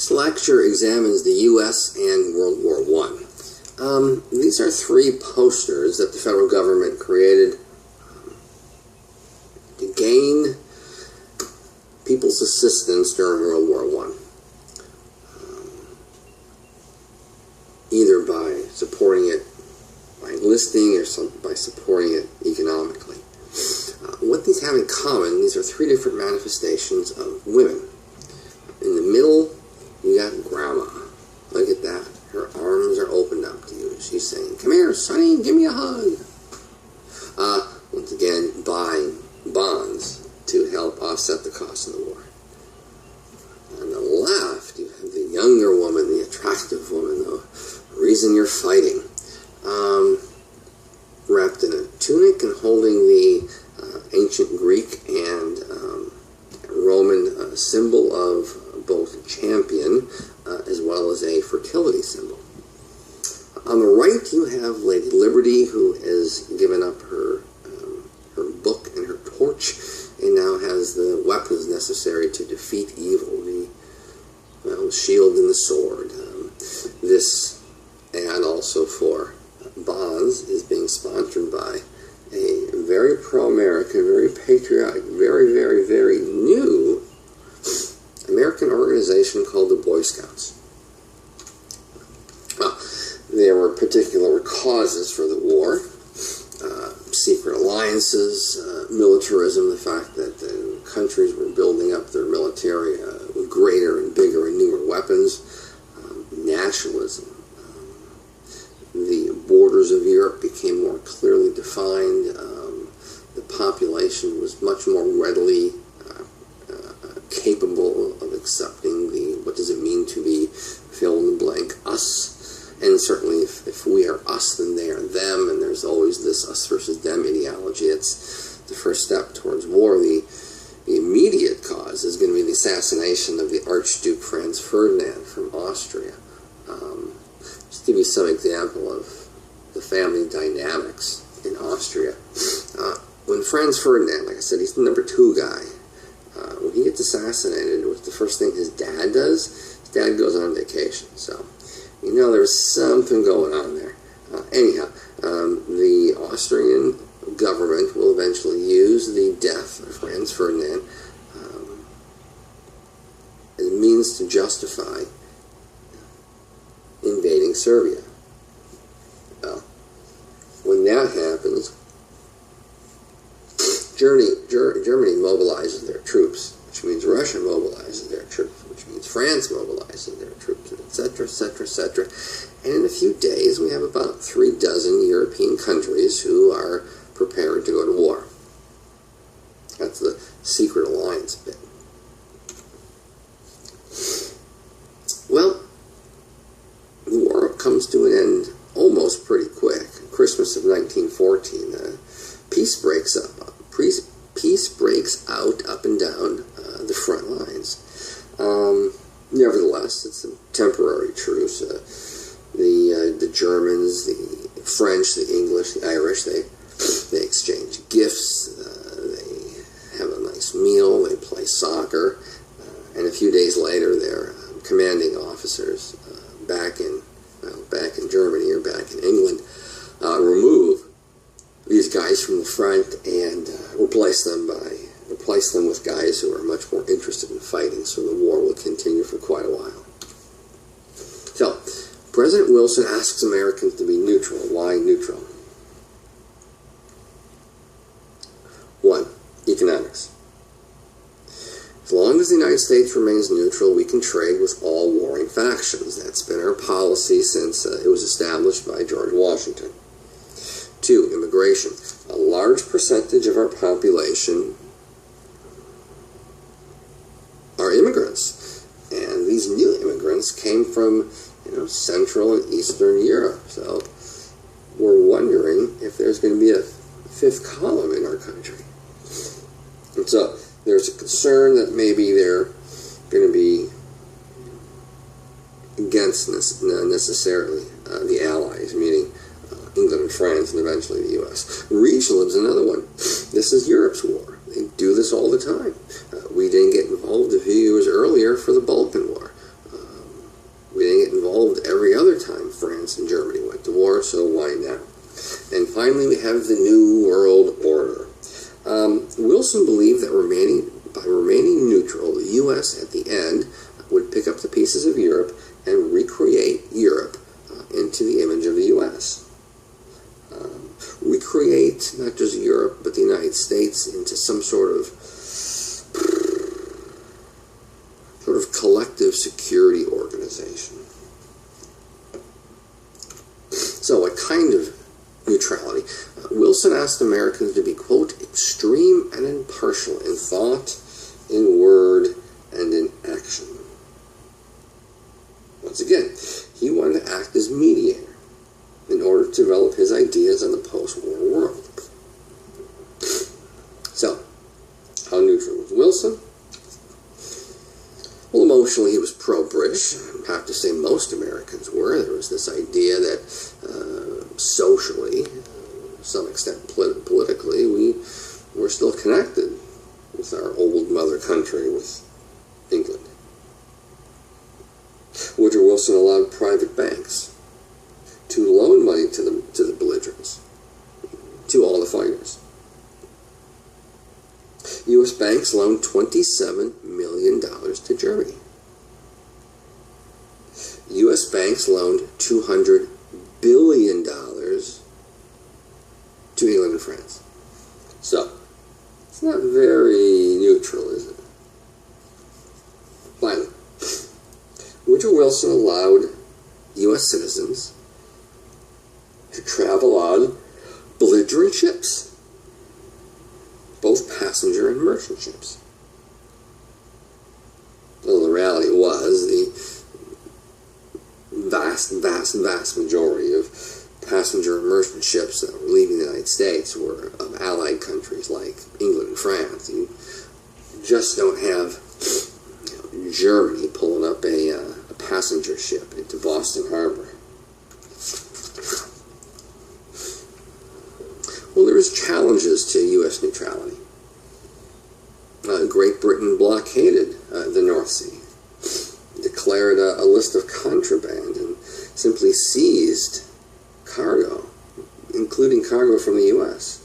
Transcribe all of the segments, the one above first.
This lecture examines the U.S. and World War I. These are three posters that the federal government created to gain people's assistance during World War I, either by supporting it by enlisting or by supporting it economically. What these have in common, these are three different manifestations of women. In the middle, you got Grandma. Look at that. Her arms are opened up to you. She's saying, "Come here, Sonny, give me a hug." Once again, buying bonds to help offset the cost of the war. On the left, you have the younger woman, the attractive woman, the reason you're fighting. Wrapped in a tunic and holding the ancient Greek and Roman symbol of both champion as well as a fertility symbol. On the right, you have Lady Liberty, who has given up her book and her torch, and now has the weapons necessary to defeat evil, the shield and the sword. This ad also for bonds is being sponsored by a very pro-American, very patriotic, very, very, very new American organization called the Boy Scouts. There were particular causes for the war. Secret alliances, militarism, the fact that the countries were building up their military with greater and bigger and newer weapons, nationalism. The borders of Europe became more clearly defined. The population was much more readily capable of accepting what does it mean to be fill in the blank, us. And certainly if we are us, then they are them, and there's always this us versus them ideology. It's the first step towards war. The immediate cause is going to be the assassination of the Archduke Franz Ferdinand from Austria. Just to give you some example of the family dynamics in Austria. When Franz Ferdinand, like I said, he's the number 2 guy. When he gets assassinated, what's the first thing his dad does? His dad goes on vacation. So you know there's something going on there. Anyhow, the Austrian government will eventually use the death of Franz Ferdinand as a means to justify invading Serbia. Well, when that happens, Germany mobilizes their troops, which means Russia mobilizes their troops, which means France mobilizes their troops, etc., etc., etc. And in a few days, we have about 3 dozen European countries who are prepared to go to war. That's the secret alliance bit. Well, the war comes to an end almost pretty quick. Christmas of 1914, peace breaks out up and down the front lines. Nevertheless, it's a temporary truce. The Germans, the French, the English, the Irish, they exchange gifts, they have a nice meal, they play soccer, and a few days later their commanding officers back in Germany or back in England remove these guys from the front and replace them with guys who are much more interested in fighting, so the war will continue for quite a while. So, President Wilson asks Americans to be neutral. Why neutral? 1. Economics. As long as the United States remains neutral, we can trade with all warring factions. That's been our policy since it was established by George Washington. 2. Immigration. A large percentage of our population are immigrants, and these new immigrants came from Central and Eastern Europe. So we're wondering if there's going to be a 5th column in our country. And so there's a concern that maybe they're going to be against necessarily the Allies, meaning England and France, and eventually the U.S. Regionalism is another one. This is Europe's war. They do this all the time. We didn't get involved a few years earlier for the Balkan War. Finally, we have the New World Order. Wilson believed that by remaining neutral, the U.S. at the end would pick up the pieces of Europe and recreate Europe into the image of the U.S. Recreate not just Europe, but the United States into some sort of collective security organization. So, what kind of neutrality? Wilson asked Americans to be, quote, extreme and impartial in thought, in word, and in action. Once again, he wanted to act as mediator in order to develop his ideas on the post-war world. So, how neutral was Wilson? Well, emotionally, he was pro-British. I have to say most Americans were. There was this idea that socially, to some extent politically, we were still connected with our old mother country, with England. Woodrow Wilson allowed private banks to loan money to the belligerents, to all the fighters. U.S. banks loaned $27 million to Germany. U.S. banks loaned $200 billion to England and France. So, it's not very neutral, is it? Finally, Woodrow Wilson allowed U.S. citizens to travel on belligerent ships, both passenger and merchant ships. Well, the reality was the vast majority of passenger and merchant ships that were leaving the United States were of allied countries like England and France. You just don't have Germany pulling up a passenger ship into Boston Harbor. Well, there was challenges to U.S. neutrality. Great Britain blockaded the North Sea, declared a list of contraband, and simply seized cargo, including cargo from the U.S.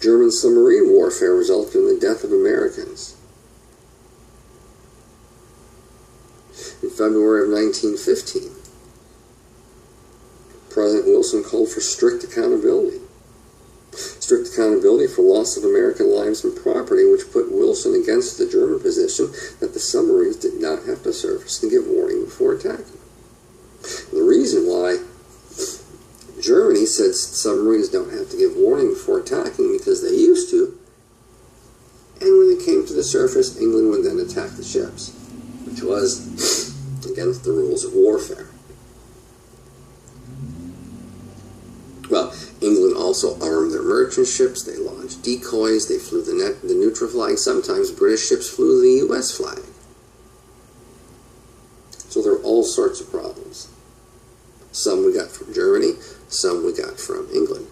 German submarine warfare resulted in the death of Americans. In February of 1915, President Wilson called for strict accountability. Strict accountability for loss of American lives and property, which put Wilson against the German position that the submarines did not have to surface and give warning before attacking. The reason why Germany said submarines don't have to give warning before attacking because they used to, and when they came to the surface, England would then attack the ships, which was against the rules of warfare. Well, England also armed their merchant ships, they launched decoys, they flew the neutral flag, sometimes British ships flew the U.S. flag. So there were all sorts of problems. Some we got from Germany, some we got from England.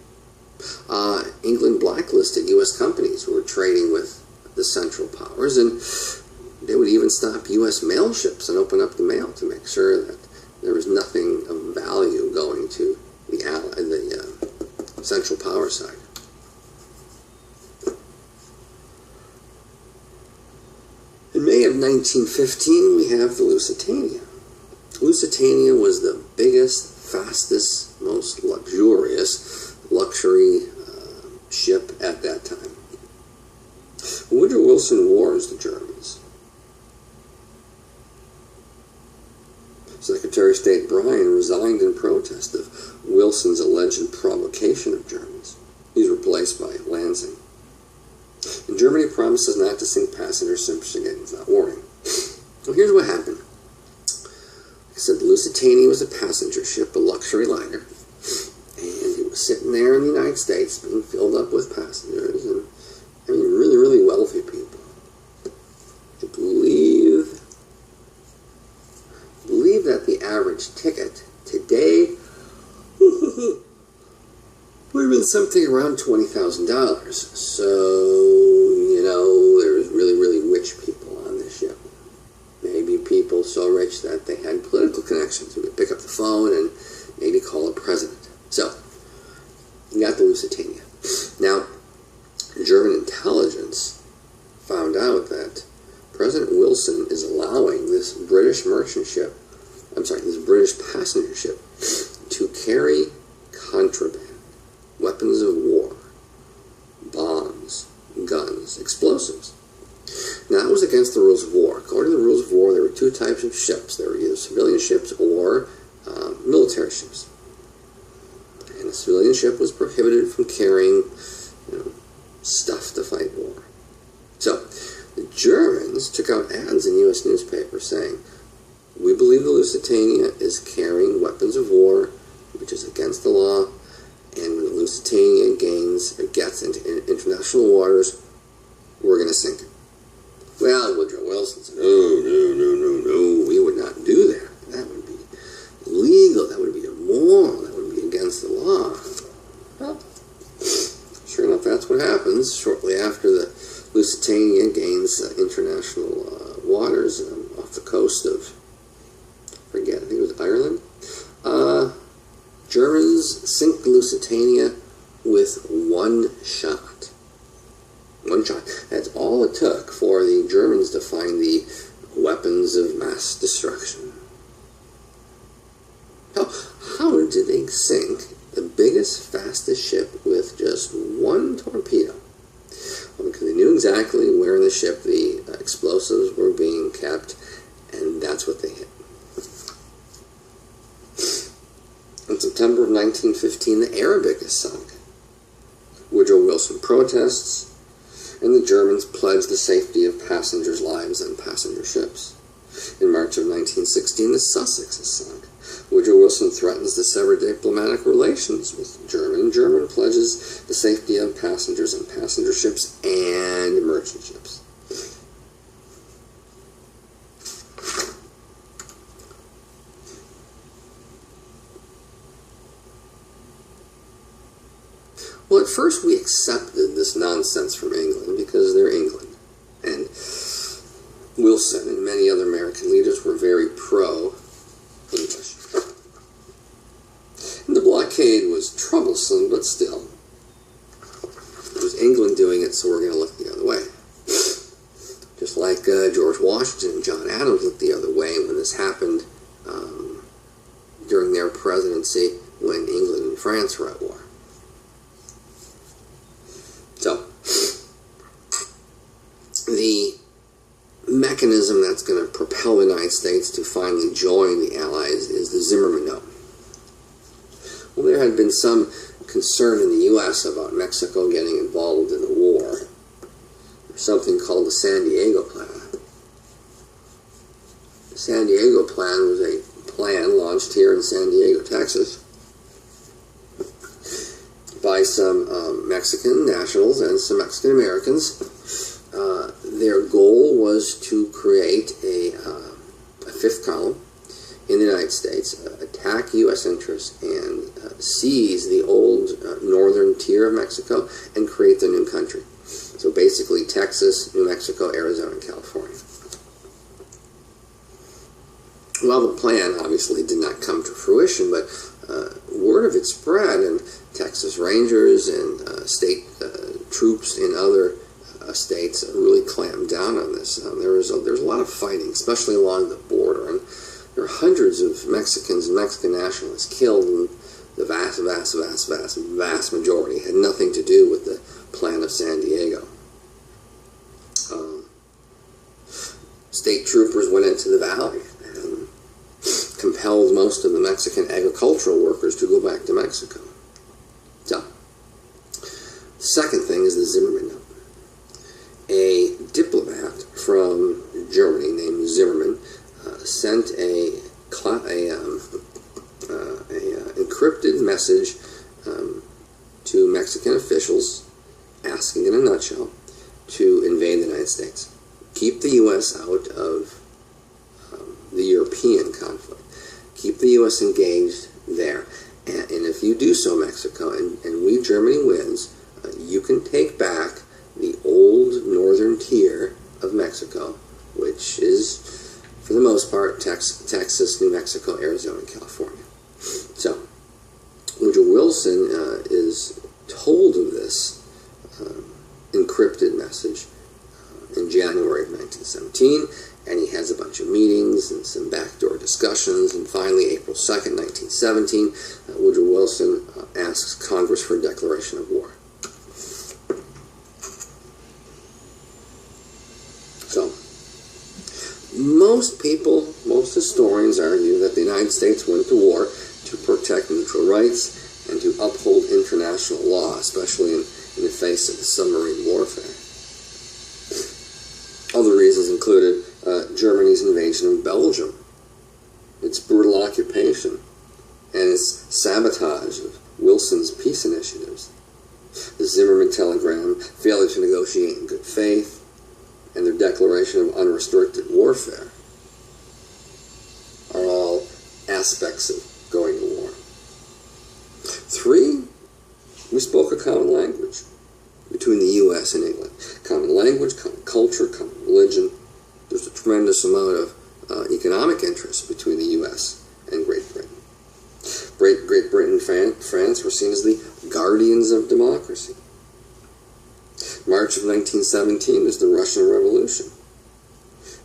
England blacklisted U.S. companies who were trading with the Central Powers, and they would even stop U.S. mail ships and open up the mail to make sure that there was nothing of value going to the Central Power side. In May of 1915, we have the Lusitania. Lusitania was the biggest, fastest, most luxurious luxury ship at that time. Woodrow Wilson warns the Germans. Secretary of State Bryan resigned in protest of Wilson's alleged provocation of Germans. He's replaced by Lansing. And Germany promises not to sink passenger ships again without warning. Well, here's what happened. Like I said, the Lusitania was a passenger ship, a luxury liner, and it was sitting there in the United States being filled up with passengers, and really, really wealthy people. I believe that the average ticket today would have been something around $20,000. So, there was really, really rich people on this ship. Maybe people so rich that they had political connections who could pick up the phone and maybe call a president. So, We got the Lusitania. Now, German intelligence found out that President Wilson is allowing this British this British passenger ship to carry contraband, weapons of war, bombs, guns, explosives. Now, that was against the rules of war. According to the rules of war, there were two types of ships. There were either civilian ships or military ships. And a civilian ship was prohibited from carrying stuff to fight war. So, the Germans took out ads in U.S. newspapers saying, "We believe the Lusitania is carrying weapons of war, which is against the law, and when the Lusitania gets into international waters, we're going to sink it." Well, Woodrow Wilson said, no, we would not do that. That would be illegal, that would be immoral, that would be against the law. Well, sure enough, that's what happens shortly after the Lusitania gains international waters off the coast of, I think it was Ireland. Germans sink the Lusitania with one shot. One shot. That's all it took for the Germans to find the weapons of mass destruction. How did they sink the biggest, fastest ship with just one torpedo? Well, because they knew exactly where in the ship the explosives were being kept, and that's what they hit. In September of 1915, the Arabic is sunk. Woodrow Wilson protests, and the Germans pledged the safety of passengers' lives on passenger ships. In March of 1916, the Sussex is sunk. Woodrow Wilson threatens to sever diplomatic relations with Germany. Germany pledges the safety of passengers on passenger ships and merchant ships. Well, at first we accepted this nonsense from England because they're England. And Wilson and many other American leaders were very pro-English. And the blockade was troublesome, but still. It was England doing it, so we're going to look the other way. Just like George Washington and John Adams looked the other way when this happened during their presidency when England and France were at war. So, the mechanism that's going to propel the United States to finally join the Allies is the Zimmermann Note. Well, there had been some concern in the U.S. about Mexico getting involved in the war. There's something called the San Diego Plan. The San Diego Plan was a plan launched here in San Diego, Texas, by some Mexican nationals and some Mexican Americans. Their goal was to create a fifth column in the United States, attack U.S. interests, and seize the old northern tier of Mexico and create the new country. So basically Texas, New Mexico, Arizona, and California. Well, the plan obviously did not come to fruition, but word of it spread, and Texas Rangers and state troops in other states really clamped down on this. There was a lot of fighting, especially along the border, and there were hundreds of Mexicans and Mexican nationalists killed, and the vast majority had nothing to do with the plan of San Diego. State troopers went into the valley and compelled most of the Mexican agricultural workers to go back to Mexico. So, the second thing is the Zimmermann Note. A diplomat from Germany named Zimmermann sent a encrypted message to Mexican officials asking, in a nutshell, to invade the United States. Keep the U.S. out of the European conflict. Keep the U.S. engaged there. And if you do so, Mexico, and we, Germany, wins, you can take back the old northern tier of Mexico, which is, for the most part, Texas, New Mexico, Arizona, and California. So, Woodrow Wilson is hold of this encrypted message in January of 1917, and he has a bunch of meetings and some backdoor discussions, and finally, April 2nd, 1917, Woodrow Wilson asks Congress for a declaration of war. So, most people, most historians argue that the United States went to war to protect neutral rights and to uphold international law, especially in the face of submarine warfare. Other reasons included Germany's invasion of Belgium, its brutal occupation, and its sabotage of Wilson's peace initiatives, the Zimmermann telegram, failure to negotiate in good faith, and their declaration of unrestricted warfare are all aspects of going to war. 3, we spoke a common language between the U.S. and England. Common language, common culture, common religion. There's a tremendous amount of economic interest between the U.S. and Great Britain. Great Britain and France were seen as the guardians of democracy. March of 1917 was the Russian Revolution.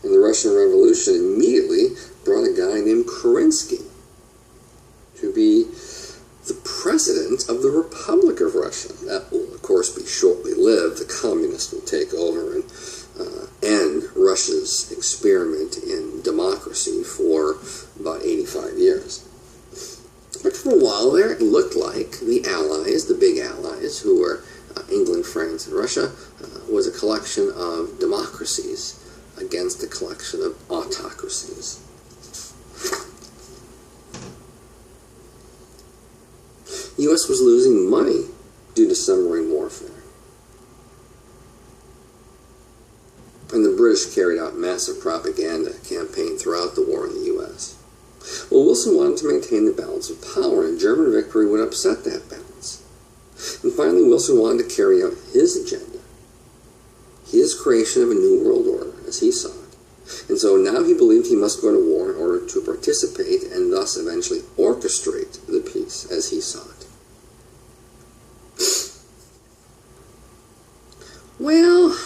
And the Russian Revolution immediately brought a guy named Kerensky to be the president of the Republic of Russia. That will, of course, be shortly lived. The communists will take over and end Russia's experiment in democracy for about 85 years. But for a while there, it looked like the Allies, the big Allies, who were England, France, and Russia, was a collection of democracies against a collection of autocracies. The U.S. was losing money due to submarine warfare. And the British carried out massive propaganda campaign throughout the war in the U.S. Well, Wilson wanted to maintain the balance of power, and German victory would upset that balance. And finally, Wilson wanted to carry out his agenda, his creation of a new world order, as he saw it. And so now he believed he must go to war in order to participate and thus eventually orchestrate the peace as he saw it. Well,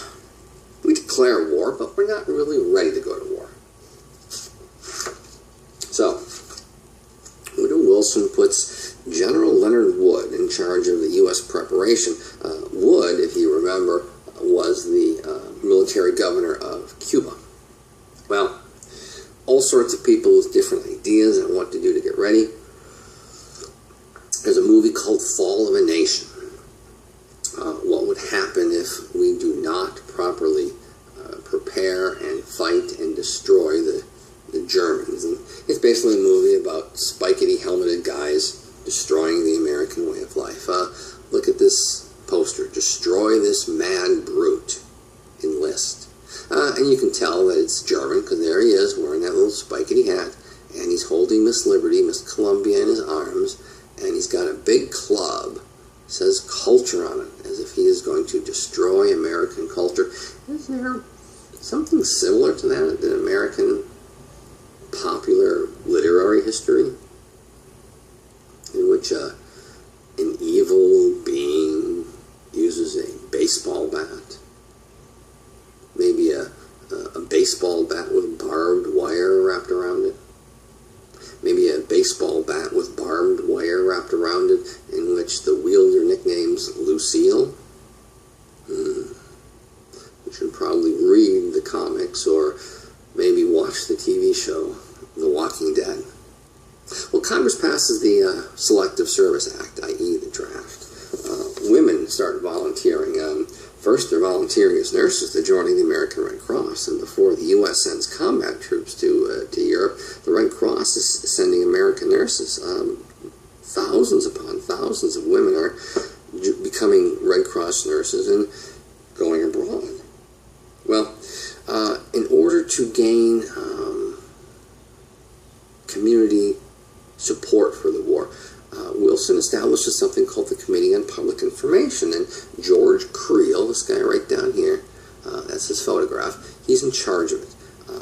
we declare war, but we're not really ready to go to war. So, Woodrow Wilson puts General Leonard Wood in charge of the U.S. preparation. Wood, if you remember, was the military governor of Cuba. Well, all sorts of people with different ideas on what to do to get ready. There's a movie called Fall of a Nation. What would happen if we do not properly prepare and fight and destroy the Germans? And it's basically a movie about spikety helmeted guys destroying the American way of life. Look at this poster. Destroy this mad brute. Enlist. And you can tell that it's German because there he is wearing that little spikety hat, and he's holding Miss Liberty, Miss Columbia in his arms, and he's got a big club. It says culture on it, as if he is going to destroy American culture. Is there something similar to that in American popular literary history, in which an evil being uses a baseball bat? Maybe a baseball bat with barbed wire wrapped around it. Maybe a baseball bat with barbed wire wrapped around it, in which the wielder nicknames Lucille. You should probably read the comics or maybe watch the TV show The Walking Dead. Well, Congress passes the Selective Service Act, i.e. the draft. Women start volunteering. First, they're volunteering as nurses. They're joining the American Red Cross. And before the U.S. sends combat troops to Europe, the Red Cross is sending American nurses. Thousands upon thousands of women are becoming Red Cross nurses and going abroad. Well, in order to gain community support for the war, Wilson establishes something called the Committee on Public Information, and George Creel, this guy right down here, that's his photograph, he's in charge of it.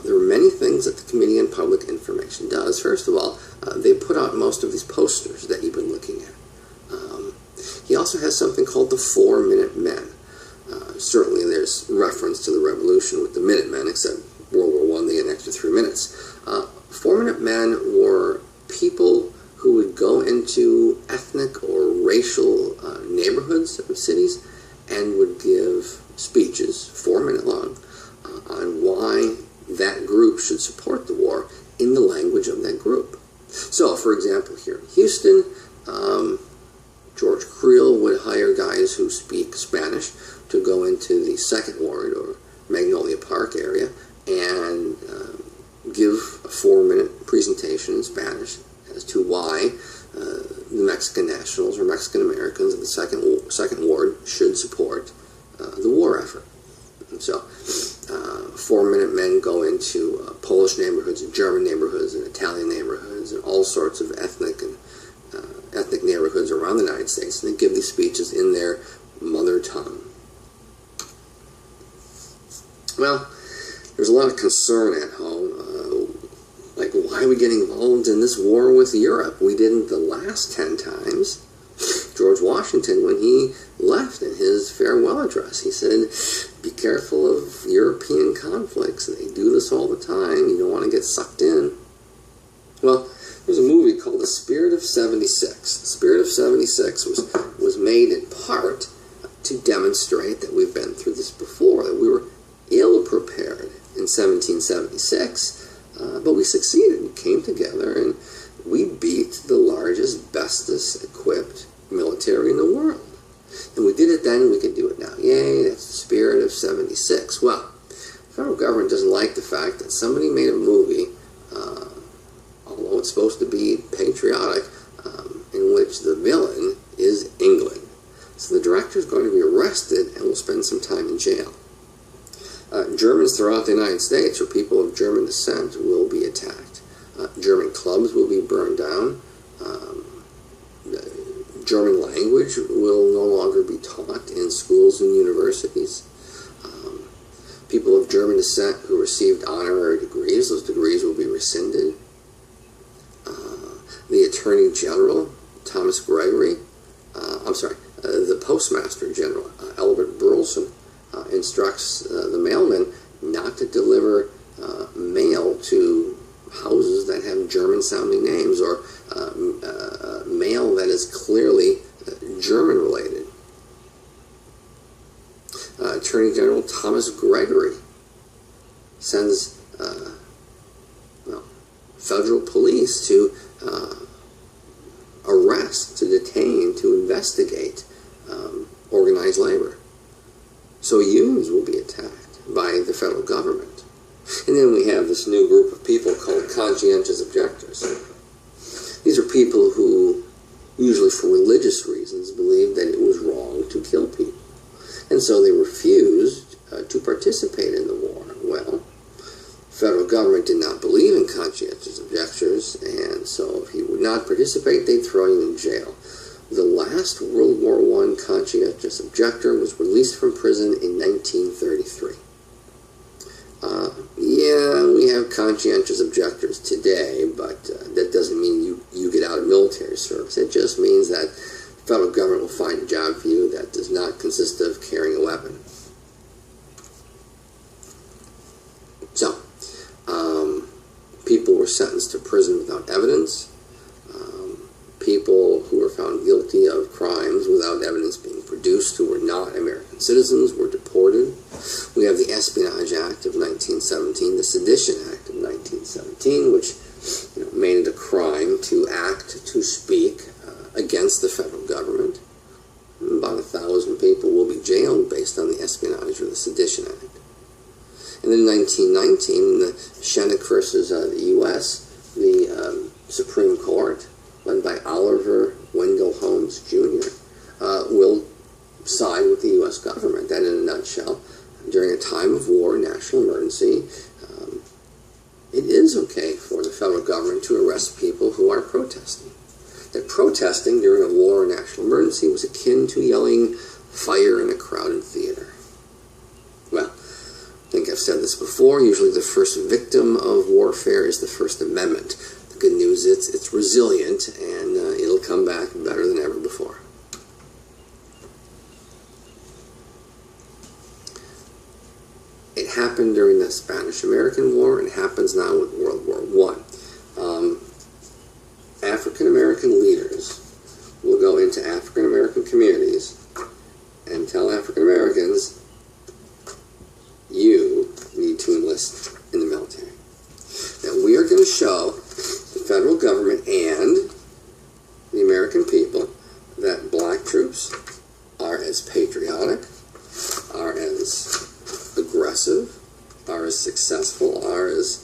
There are many things that the Committee on Public Information does. First of all, they put out most of these posters that you've been looking at. He also has something called the 4-Minute Men. Certainly there's reference to the Revolution with the Minutemen, except World War I, they get an extra 3 minutes. 4-Minute Men were people who would go into ethnic or racial neighborhoods of cities and would give speeches, 4-minute long, on why that group should support the war in the language of that group. So, for example, here in Houston, George Creel would hire guys who speak Spanish to go into the Second Ward or Magnolia Park area and give a 4-minute presentation in Spanish as to why the Mexican nationals or Mexican Americans of the Second Ward should support the war effort. And so, 4-Minute Men go into Polish neighborhoods and German neighborhoods and Italian neighborhoods and all sorts of ethnic neighborhoods around the United States, and they give these speeches in their mother tongue. Well, there's a lot of concern at home. Like, why are we getting involved in this war with Europe? We didn't the last 10 times. George Washington, when he left in his farewell address, he said, be careful of European conflicts. They do this all the time. You don't want to get sucked in. Well, there's a movie called The Spirit of 76. The Spirit of 76 was made in part to demonstrate that we've been through this before, that we were ill-prepared in 1776, but we succeeded. We came together and we beat the largest, bestest-equipped military in the world. And we did it then, and we can do it now. Yay, that's the Spirit of 76. Well, the federal government doesn't like the fact that somebody made a movie, although it's supposed to be patriotic, in which the villain is England. So the director is going to be arrested and will spend some time in jail. Germans throughout the United States, or people of German descent, will be attacked. German clubs will be burned down. German language will no longer be taught in schools and universities. People of German descent who received honorary degrees, those degrees will be rescinded. The Attorney General, Thomas Gregory, the Postmaster General, Albert Burleson, instructs the mailman not to deliver mail to houses that have German-sounding names or mail that is clearly German-related. Attorney General Thomas Gregory sends federal police to arrest, to detain, to investigate organized labor. So unions will be attacked by the federal government. And then we have this new group of people called conscientious objectors. These are people who, usually for religious reasons, believe that it was wrong to kill people. And so they refused to participate in the war. Well, the federal government did not believe in conscientious objectors, and so if you would not participate, they'd throw you in jail. The last World War I conscientious objector was released from prison in 1933. Yeah, we have conscientious objectors today, but that doesn't mean you get out of military service. It just means that the federal government will find a job for you that does not consist of carrying a weapon. So, people were sentenced to prison without evidence. People who were found guilty of crimes without evidence being produced, who were not American citizens, were deported. We have the Espionage Act of 1917, the Sedition Act of 1917, which made it a crime to act, to speak against the federal government. About 1,000 people will be jailed based on the Espionage or the Sedition Act. And then in 1919, the Shennick versus the U.S., the Supreme Court, led by Oliver Wendell Holmes Jr., will side with the U.S. government. That, in a nutshell, during a time of war, national emergency, it is okay for the federal government to arrest people who are protesting. That protesting during a war or national emergency was akin to yelling fire in a crowded theater. Well, I think I've said this before, usually the first victim of warfare is the First Amendment. The good news is it's resilient, and it'll come back better than ever before. happened during the Spanish-American War and happens now with World War I. African-American leaders will go into African-American communities and tell African-Americans, you need to enlist in the military. Now, we are going to show the federal government and the American people that black troops are as patriotic, are as aggressive, are as successful, are as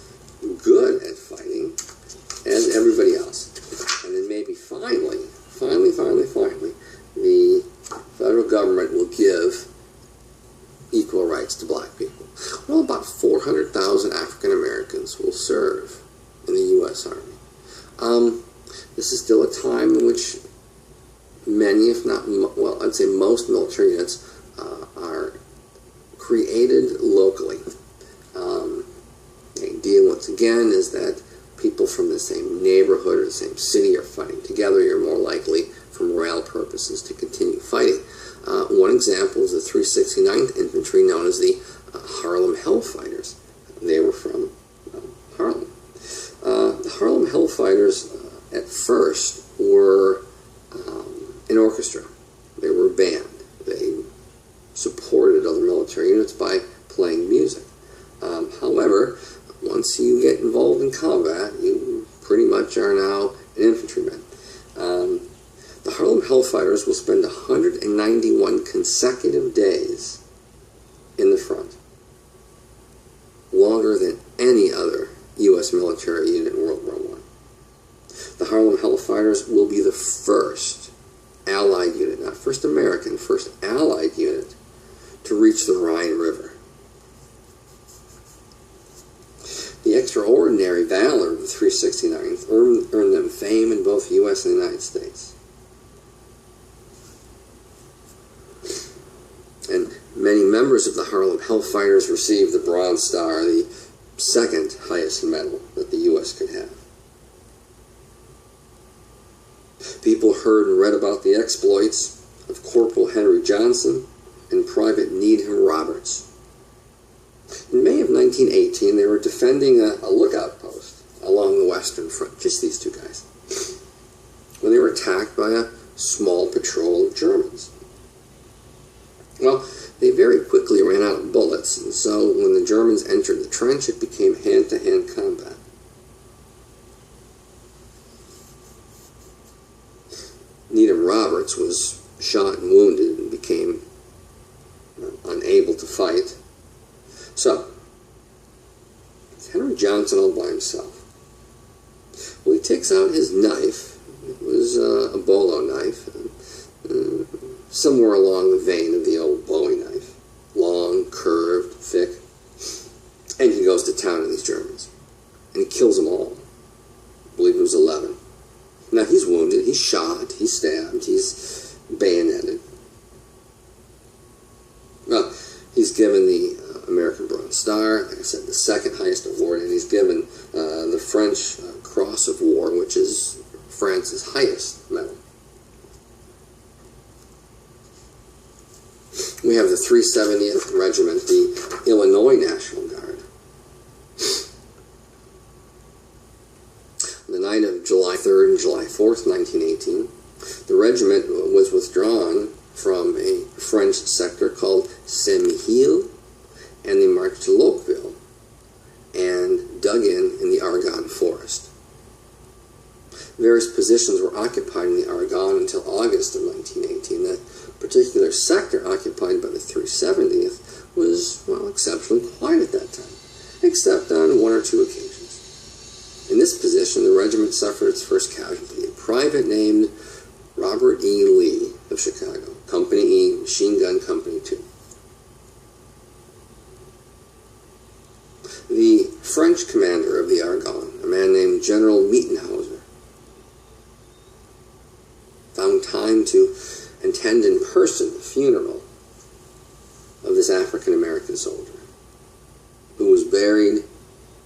good at fighting as everybody else. And then maybe finally, the federal government will give equal rights to black people. Well, about 400,000 African Americans will serve in the U.S. Army. This is still a time in which many, if not, well, I'd say most military units are created locally. The idea, once again, is that people from the same neighborhood or the same city are fighting together. You're more likely, for morale purposes, to continue fighting. One example is the 369th Infantry, known as the Harlem Hellfighters. They were from Harlem. The Harlem Hellfighters, at first, were an orchestra. They were a band. They supported other military units by playing music. However, once you get involved in combat, you pretty much are now an infantryman. The Harlem Hellfighters will spend 191 consecutive days in the front, longer than any other U.S. military unit in World War I. The Harlem Hellfighters will be the first Allied unit, not first American, first Allied unit to reach the Rhine River. The extraordinary valor of the 369th earned them fame in both the U.S. and the United States. And many members of the Harlem Hellfighters received the Bronze Star, the second highest medal that the U.S. could have. People heard and read about the exploits of Corporal Henry Johnson and Private Needham Roberts. In May of 1918, they were defending a lookout post along the Western Front, just these two guys, when they were attacked by a small patrol of Germans. Well, they very quickly ran out of bullets, and so when the Germans entered the trench, it became hand-to-hand combat. Needham Roberts was shot and wounded and became unable to fight. So, it's Henry Johnson all by himself. Well, he takes out his knife. It was a bolo knife, somewhere along the vein of the old Bowie knife. Long, curved, thick. And he goes to town on these Germans. And he kills them all. I believe it was 11. Now, he's wounded, he's shot, he's stabbed, he's bayoneted. Well, he's given the American Bronze Star, like I said, the second highest award, and he's given the French Cross of War, which is France's highest medal. We have the 370th Regiment, the Illinois National Guard. On the night of July 3rd and July 4th, 1918, the regiment was withdrawn from a French sector called Saint-Mihiel, and they marched to Locqueville and dug in the Argonne Forest. Various positions were occupied in the Argonne until August of 1918. That particular sector occupied by the 370th was, well, exceptionally quiet at that time, except on one or two occasions. In this position, the regiment suffered its first casualty, a private named Robert E. Lee of Chicago, Company E, Machine Gun Company 2. The French commander of the Argonne, a man named General Mietenhauser, found time to attend in person the funeral of this African-American soldier, who was buried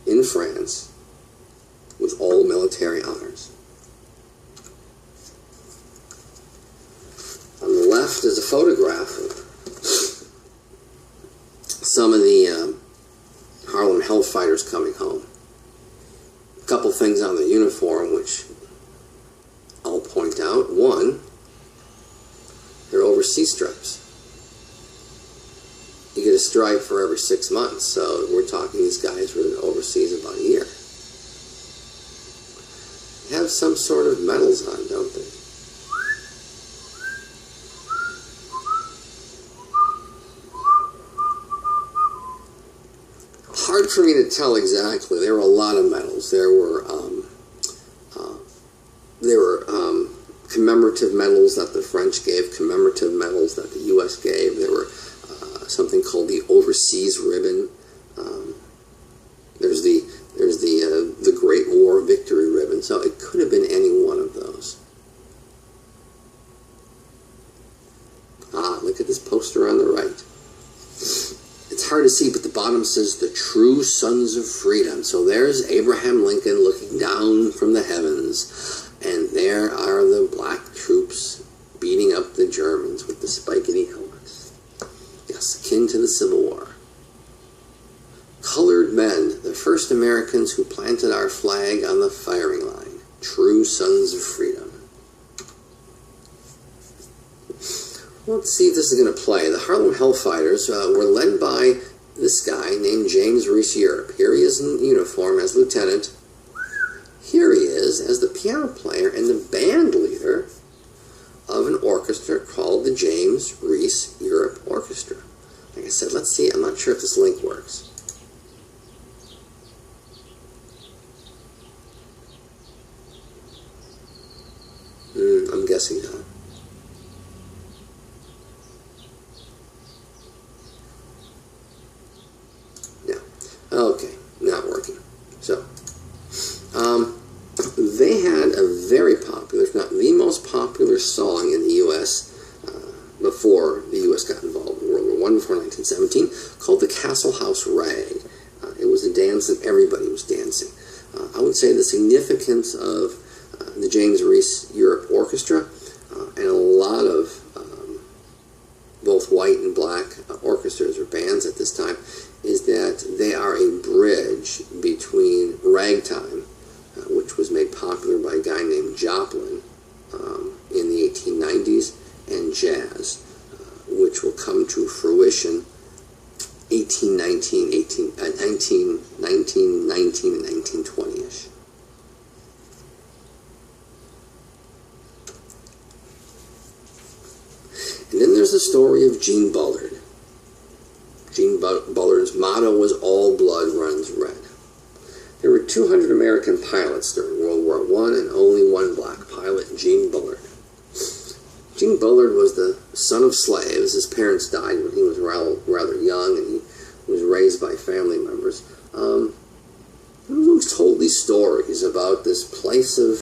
in France with all military honors. On the left is a photograph of some of the Hellfighters coming home. A couple things on the uniform which I'll point out. One, they're overseas stripes. You get a stripe for every 6 months, so we're talking these guys were overseas about a year. They have some sort of medals on, don't they? Hard for me to tell exactly. There were a lot of medals. There were commemorative medals that the French gave, commemorative medals that the U.S. gave. There were something called the Overseas Ribbon. There's the Great War Victory Ribbon. So it could have been any one of those. Look at this poster on the right. It's hard to see, but the bottom says the true sons of freedom. So there's Abraham Lincoln looking down from the heavens, and there are the black troops beating up the Germans with the spikety helmets. Yes, akin to the Civil War. Colored men, the first Americans who planted our flag on the firing line. True sons of freedom. Let's see if this is going to play. The Harlem Hellfighters were led by this guy named James Reese Europe. Here he is in uniform as lieutenant. Here he is as the piano player and the band leader of an orchestra called the James Reese Europe Orchestra. Like I said, let's see. I'm not sure if this link works. I'm guessing not. Okay, not working. So, they had a very popular, if not the most popular song in the U.S. Before the U.S. got involved in World War I, before 1917, called the Castle House Rag. It was a dance that everybody was dancing. I would say the significance of the James Reese Europe Orchestra and a lot of both white and black orchestras or bands at this time is that they are a bridge between ragtime, which was made popular by a guy named Joplin in the 1890s, and jazz, which will come to fruition 1919 and 1920-ish. And then there's the story of Gene Bullard. Gene Bullard's motto was "All blood runs red." There were 200 American pilots during World War I and only one black pilot, Gene Bullard. Gene Bullard was the son of slaves. His parents died when he was rather young, and he was raised by family members. He always told these stories about this place of